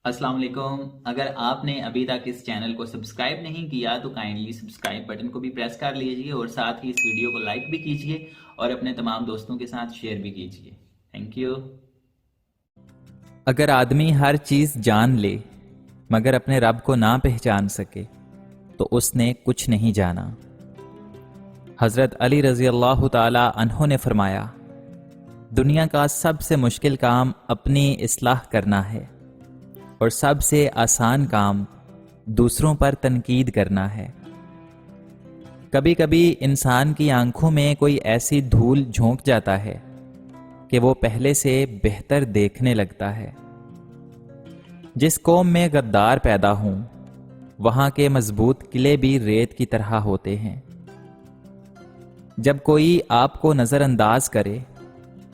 السلام علیکم۔ اگر آپ نے ابھی تک اس چینل کو سبسکرائب نہیں کیا تو کائنڈلی سبسکرائب بٹن کو بھی پریس کر لیجئے اور ساتھ ہی اس ویڈیو کو لائک بھی کیجئے اور اپنے تمام دوستوں کے ساتھ شیئر بھی کیجئے۔ Thank you. اگر آدمی ہر چیز جان لے مگر اپنے رب کو نہ پہچان سکے تو اس نے کچھ نہیں جانا۔ حضرت علی رضی اللہ تعالی عنہ نے فرمایا، دنیا کا سب سے مشکل کام اپنی اصلاح کرنا ہے اور سب سے آسان کام دوسروں پر تنقید کرنا ہے۔ کبھی کبھی انسان کی آنکھوں میں کوئی ایسی دھول جھونک جاتا ہے کہ وہ پہلے سے بہتر دیکھنے لگتا ہے۔ جس قوم میں غدار پیدا ہوں وہاں کے مضبوط قلعے بھی ریت کی طرح ہوتے ہیں۔ جب کوئی آپ کو نظر انداز کرے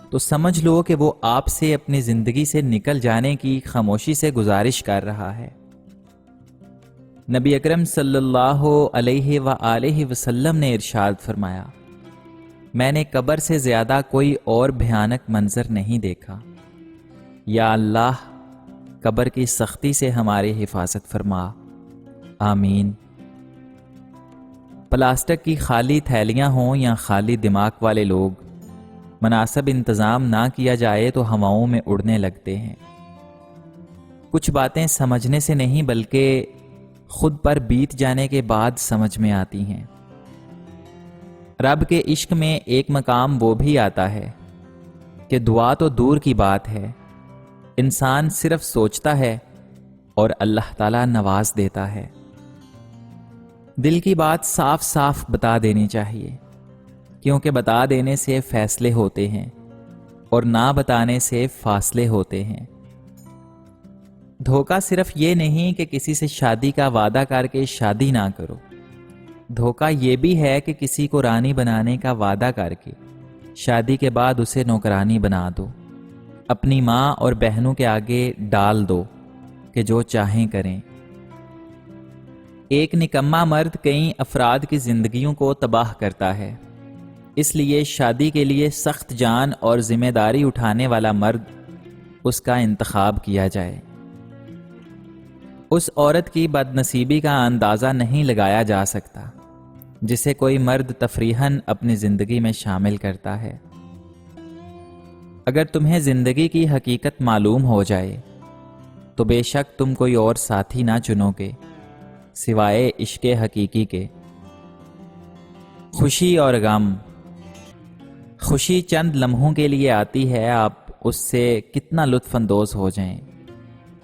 تو سمجھ لو کہ وہ آپ سے اپنی زندگی سے نکل جانے کی خاموشی سے گزارش کر رہا ہے۔ نبی اکرم صلی اللہ علیہ وآلہ وسلم نے ارشاد فرمایا، میں نے قبر سے زیادہ کوئی اور بھیانک منظر نہیں دیکھا۔ یا اللہ، قبر کی سختی سے ہماری حفاظت فرما، آمین۔ پلاسٹک کی خالی تھیلیاں ہوں یا خالی دماغ والے لوگ، مناسب انتظام نہ کیا جائے تو ہواؤں میں اڑنے لگتے ہیں۔ کچھ باتیں سمجھنے سے نہیں بلکہ خود پر بیت جانے کے بعد سمجھ میں آتی ہیں۔ رب کے عشق میں ایک مقام وہ بھی آتا ہے کہ دعا تو دور کی بات ہے، انسان صرف سوچتا ہے اور اللہ تعالیٰ نواز دیتا ہے۔ دل کی بات صاف صاف بتا دینی چاہیے، کیونکہ بتا دینے سے فیصلے ہوتے ہیں اور نہ بتانے سے فاصلے ہوتے ہیں۔ دھوکہ صرف یہ نہیں کہ کسی سے شادی کا وعدہ کر کے شادی نہ کرو، دھوکہ یہ بھی ہے کہ کسی کو رانی بنانے کا وعدہ کر کے شادی کے بعد اسے نوکرانی بنا دو، اپنی ماں اور بہنوں کے آگے ڈال دو کہ جو چاہیں کریں۔ ایک نکما مرد کئی افراد کی زندگیوں کو تباہ کرتا ہے، اس لیے شادی کے لیے سخت جان اور ذمہ داری اٹھانے والا مرد اس کا انتخاب کیا جائے۔ اس عورت کی بد نصیبی کا اندازہ نہیں لگایا جا سکتا جسے کوئی مرد تفریحاً اپنی زندگی میں شامل کرتا ہے۔ اگر تمہیں زندگی کی حقیقت معلوم ہو جائے تو بے شک تم کوئی اور ساتھی نہ چنو گے سوائے عشق حقیقی کے۔ خوشی اور غم، خوشی چند لمحوں کے لیے آتی ہے، آپ اس سے کتنا لطف اندوز ہو جائیں۔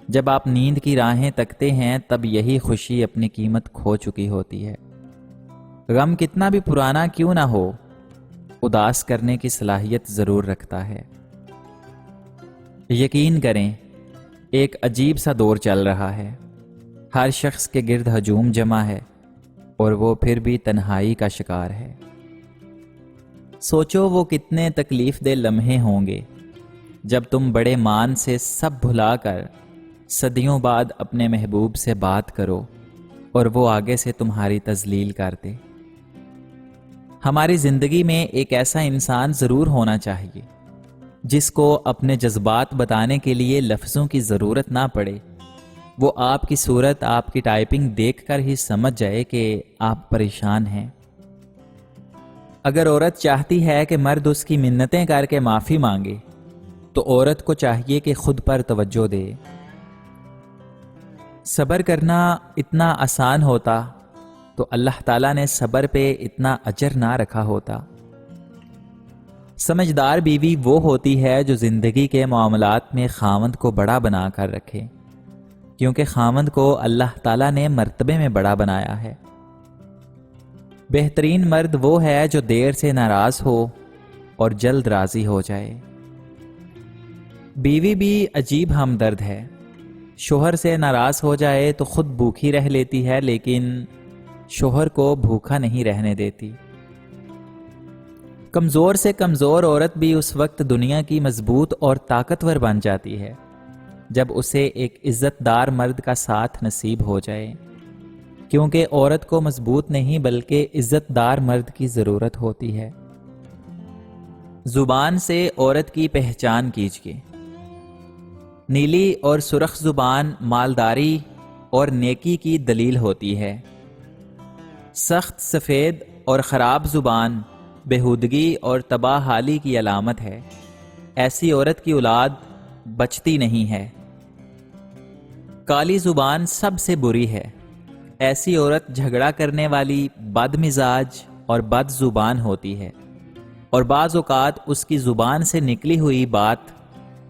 جب آپ نیند کی راہیں تکتے ہیں تب یہی خوشی اپنی قیمت کھو چکی ہوتی ہے۔ غم کتنا بھی پرانا کیوں نہ ہو، اداس کرنے کی صلاحیت ضرور رکھتا ہے۔ یقین کریں، ایک عجیب سا دور چل رہا ہے، ہر شخص کے گرد ہجوم جمع ہے اور وہ پھر بھی تنہائی کا شکار ہے۔ سوچو وہ کتنے تکلیف دہ لمحے ہوں گے جب تم بڑے مان سے سب بھلا کر صدیوں بعد اپنے محبوب سے بات کرو اور وہ آگے سے تمہاری تذلیل کر دے۔ ہماری زندگی میں ایک ایسا انسان ضرور ہونا چاہیے جس کو اپنے جذبات بتانے کے لیے لفظوں کی ضرورت نہ پڑے، وہ آپ کی صورت، آپ کی ٹائپنگ دیکھ کر ہی سمجھ جائے کہ آپ پریشان ہیں۔ اگر عورت چاہتی ہے کہ مرد اس کی منتیں کر کے معافی مانگے تو عورت کو چاہیے کہ خود پر توجہ دے۔ صبر کرنا اتنا آسان ہوتا تو اللہ تعالیٰ نے صبر پہ اتنا اجر نہ رکھا ہوتا۔ سمجھدار بیوی وہ ہوتی ہے جو زندگی کے معاملات میں خاوند کو بڑا بنا کر رکھے، کیونکہ خاوند کو اللہ تعالیٰ نے مرتبے میں بڑا بنایا ہے۔ بہترین مرد وہ ہے جو دیر سے ناراض ہو اور جلد راضی ہو جائے۔ بیوی بھی عجیب ہمدرد ہے، شوہر سے ناراض ہو جائے تو خود بھوکھی رہ لیتی ہے لیکن شوہر کو بھوکا نہیں رہنے دیتی۔ کمزور سے کمزور عورت بھی اس وقت دنیا کی مضبوط اور طاقتور بن جاتی ہے جب اسے ایک عزت دار مرد کا ساتھ نصیب ہو جائے، کیونکہ عورت کو مضبوط نہیں بلکہ عزت دار مرد کی ضرورت ہوتی ہے۔ زبان سے عورت کی پہچان کیجیے۔ نیلی اور سرخ زبان مالداری اور نیکی کی دلیل ہوتی ہے، سخت سفید اور خراب زبان بےہودگی اور تباہ حالی کی علامت ہے، ایسی عورت کی اولاد بچتی نہیں ہے۔ کالی زبان سب سے بری ہے، ایسی عورت جھگڑا کرنے والی، بد مزاج اور بد زبان ہوتی ہے، اور بعض اوقات اس کی زبان سے نکلی ہوئی بات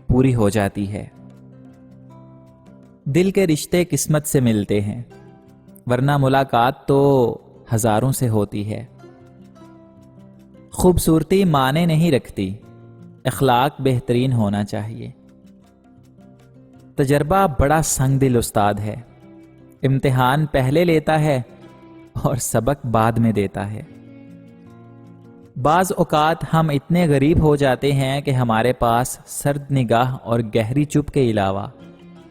پوری ہو جاتی ہے۔ دل کے رشتے قسمت سے ملتے ہیں، ورنہ ملاقات تو ہزاروں سے ہوتی ہے۔ خوبصورتی معنی نہیں رکھتی، اخلاق بہترین ہونا چاہیے۔ تجربہ بڑا سنگ دل استاد ہے، امتحان پہلے لیتا ہے اور سبق بعد میں دیتا ہے۔ بعض اوقات ہم اتنے غریب ہو جاتے ہیں کہ ہمارے پاس سرد نگاہ اور گہری چپ کے علاوہ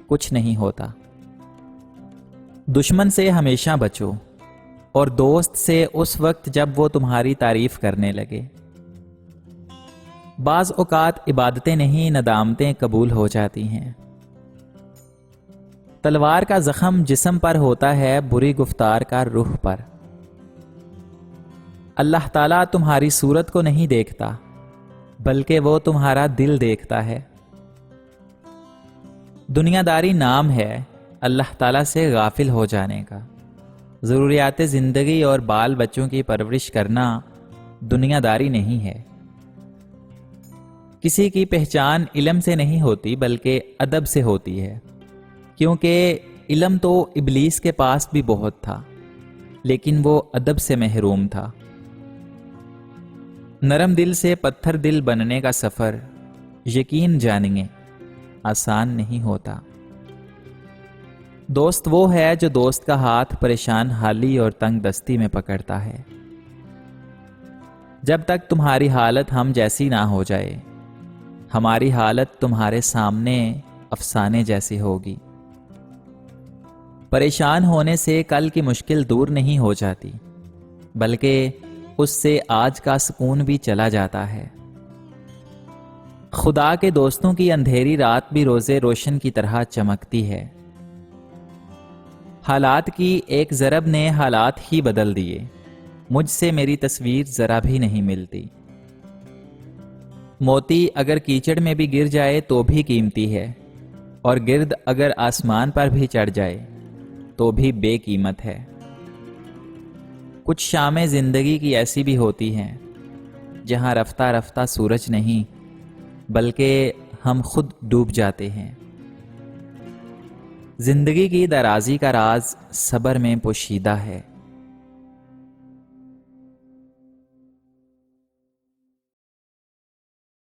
کچھ نہیں ہوتا۔ دشمن سے ہمیشہ بچو، اور دوست سے اس وقت جب وہ تمہاری تعریف کرنے لگے۔ بعض اوقات عبادتیں نہیں، ندامتیں قبول ہو جاتی ہیں۔ تلوار کا زخم جسم پر ہوتا ہے، بری گفتار کا روح پر۔ اللہ تعالیٰ تمہاری صورت کو نہیں دیکھتا، بلکہ وہ تمہارا دل دیکھتا ہے۔ دنیا داری نام ہے اللہ تعالیٰ سے غافل ہو جانے کا۔ ضروریات زندگی اور بال بچوں کی پرورش کرنا دنیا داری نہیں ہے۔ کسی کی پہچان علم سے نہیں ہوتی بلکہ ادب سے ہوتی ہے، کیونکہ علم تو ابلیس کے پاس بھی بہت تھا، لیکن وہ ادب سے محروم تھا۔ نرم دل سے پتھر دل بننے کا سفر یقین جانیے آسان نہیں ہوتا۔ دوست وہ ہے جو دوست کا ہاتھ پریشان حالی اور تنگ دستی میں پکڑتا ہے۔ جب تک تمہاری حالت ہم جیسی نہ ہو جائے، ہماری حالت تمہارے سامنے افسانے جیسی ہوگی۔ پریشان ہونے سے کل کی مشکل دور نہیں ہو جاتی، بلکہ اس سے آج کا سکون بھی چلا جاتا ہے۔ خدا کے دوستوں کی اندھیری رات بھی روزے روشن کی طرح چمکتی ہے۔ حالات کی ایک ضرب نے حالات ہی بدل دیے، مجھ سے میری تصویر ذرا بھی نہیں ملتی۔ موتی اگر کیچڑ میں بھی گر جائے تو بھی قیمتی ہے، اور گرد اگر آسمان پر بھی چڑھ جائے تو بھی بے قیمت ہے۔ کچھ شامیں زندگی کی ایسی بھی ہوتی ہیں جہاں رفتہ رفتہ سورج نہیں بلکہ ہم خود ڈوب جاتے ہیں۔ زندگی کی درازی کا راز صبر میں پوشیدہ ہے۔